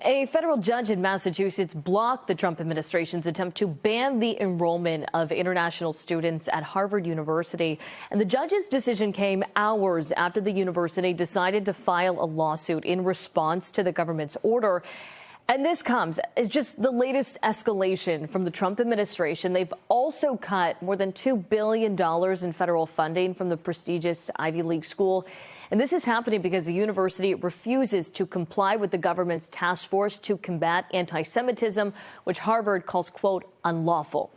A federal judge in Massachusetts blocked the Trump administration's attempt to ban the enrollment of international students at Harvard University. And the judge's decision came hours after the university decided to file a lawsuit in response to the government's order. And this comes as just the latest escalation from the Trump administration. They've also cut more than $2 billion in federal funding from the prestigious Ivy League school. And this is happening because the university refuses to comply with the government's task force to combat anti-Semitism, which Harvard calls, quote, unlawful.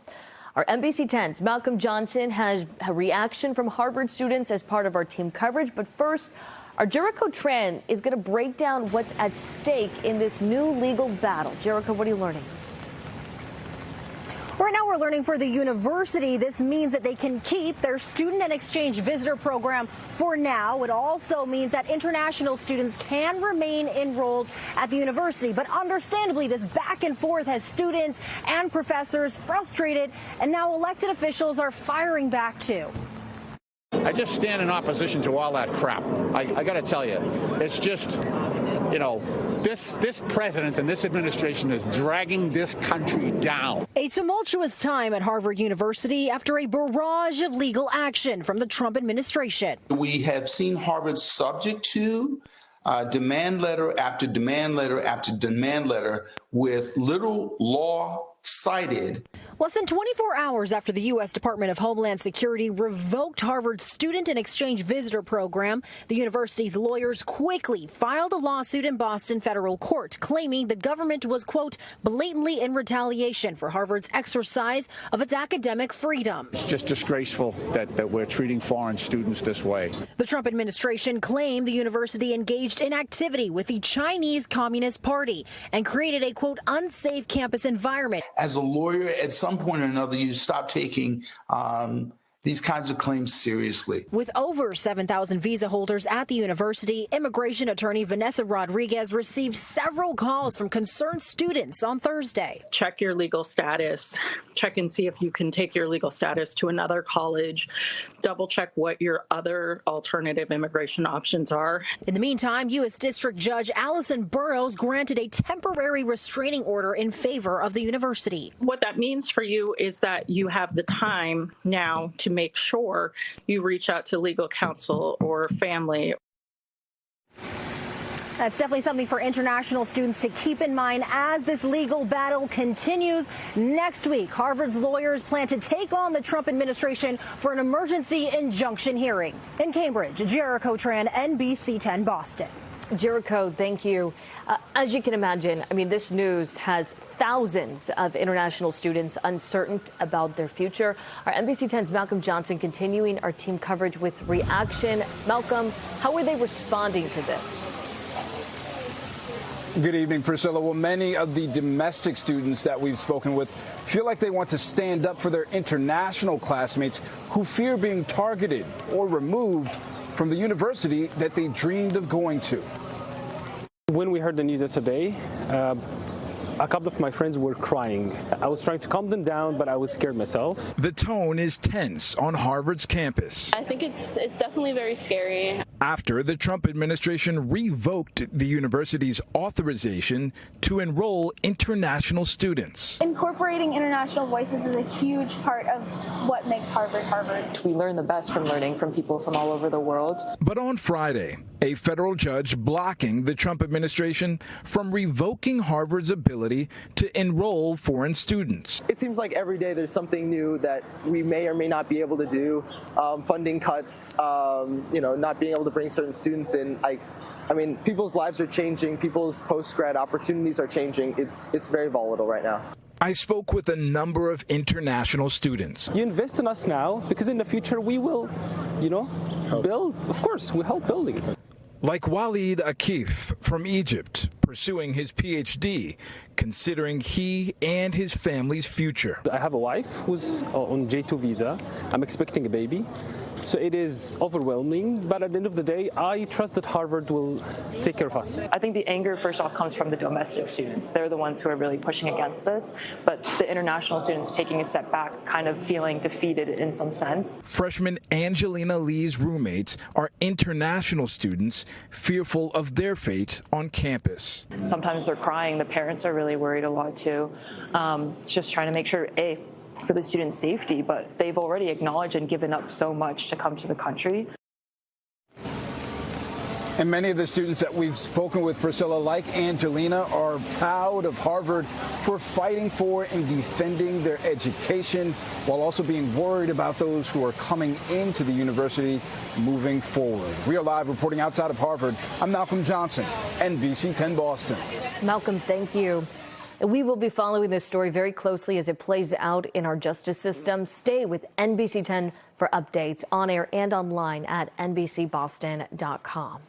Our NBC 10's Malcolm Johnson has a reaction from Harvard students as part of our team coverage. But first, our Jericho Tran is going to break down what's at stake in this new legal battle. Jericho, what are you learning? Right now, we're learning for the university, this means that they can keep their student and exchange visitor program for now. It also means that international students can remain enrolled at the university. But understandably, this back and forth has students and professors frustrated, and now elected officials are firing back too. I just stand in opposition to all that crap. I got to tell you, it's just, you know, this president and this administration is dragging this country down. A tumultuous time at Harvard University after a barrage of legal action from the Trump administration. We have seen Harvard subject to demand letter after demand letter after demand letter with little law cited. Less than 24 hours after the U.S. Department of Homeland Security revoked Harvard's student and exchange visitor program, the university's lawyers quickly filed a lawsuit in Boston federal court, claiming the government was, quote, blatantly in retaliation for Harvard's exercise of its academic freedom. It's just disgraceful that we're treating foreign students this way. The Trump administration claimed the university engaged in activity with the Chinese Communist Party and created a, quote, unsafe campus environment. As a lawyer, at some point or another, you stop taking these kinds of claims seriously. With over 7,000 visa holders at the university, immigration attorney Vanessa Rodriguez received several calls from concerned students on Thursday. Check your legal status. Check and see if you can take your legal status to another college. Double check what your other alternative immigration options are. In the meantime, U.S. District Judge Allison Burroughs granted a temporary restraining order in favor of the university. What that means for you is that you have the time now to make sure you reach out to legal counsel or family. That's definitely something for international students to keep in mind as this legal battle continues. Next week, Harvard's lawyers plan to take on the Trump administration for an emergency injunction hearing. In Cambridge, Jericho Tran, NBC 10 Boston. Jericho, thank you. As you can imagine, I mean, this news has thousands of international students uncertain about their future. Our NBC 10's Malcolm Johnson continuing our team coverage with reaction. Malcolm, how are they responding to this? Good evening, Priscilla. Well, many of the domestic students that we've spoken with feel like they want to stand up for their international classmates who fear being targeted or removed from the university that they dreamed of going to. When we heard the news yesterday, a couple of my friends were crying. I was trying to calm them down, but I was scared myself. The tone is tense on Harvard's campus. I think it's definitely very scary. After the Trump administration revoked the university's authorization to enroll international students. Incorporating international voices is a huge part of what makes Harvard Harvard. We learn the best from learning from people from all over the world. But on Friday, a federal judge blocking the Trump administration from revoking Harvard's ability to enroll foreign students. It seems like every day there's something new that we may or may not be able to do. Funding cuts, not being able to bring certain students in. I mean, people's lives are changing. People's post-grad opportunities are changing. It's very volatile right now. I spoke with a number of international students. You invest in us now because in the future we will, build. Of course, we help building. Like Walid Akif from Egypt, pursuing his PhD, considering he and his family's future. I have a wife who's on J2 visa. I'm expecting a baby. So it is overwhelming, but at the end of the day, I trust that Harvard will take care of us. I think the anger first off comes from the domestic students. They're the ones who are really pushing against this, but the international students taking a step back, kind of feeling defeated in some sense. Freshman Angelina Lee's roommates are international students fearful of their fate on campus. Sometimes they're crying. The parents are really worried a lot too. Just trying to make sure, for the students' safety, but they've already acknowledged and given up so much to come to the country. And many of the students that we've spoken with, Priscilla, like Angelina, are proud of Harvard for fighting for and defending their education, while also being worried about those who are coming into the university moving forward. We are live reporting outside of Harvard. I'm Malcolm Johnson, NBC 10 Boston. Malcolm, thank you. We will be following this story very closely as it plays out in our justice system. Stay with NBC 10 for updates on air and online at NBCBoston.com.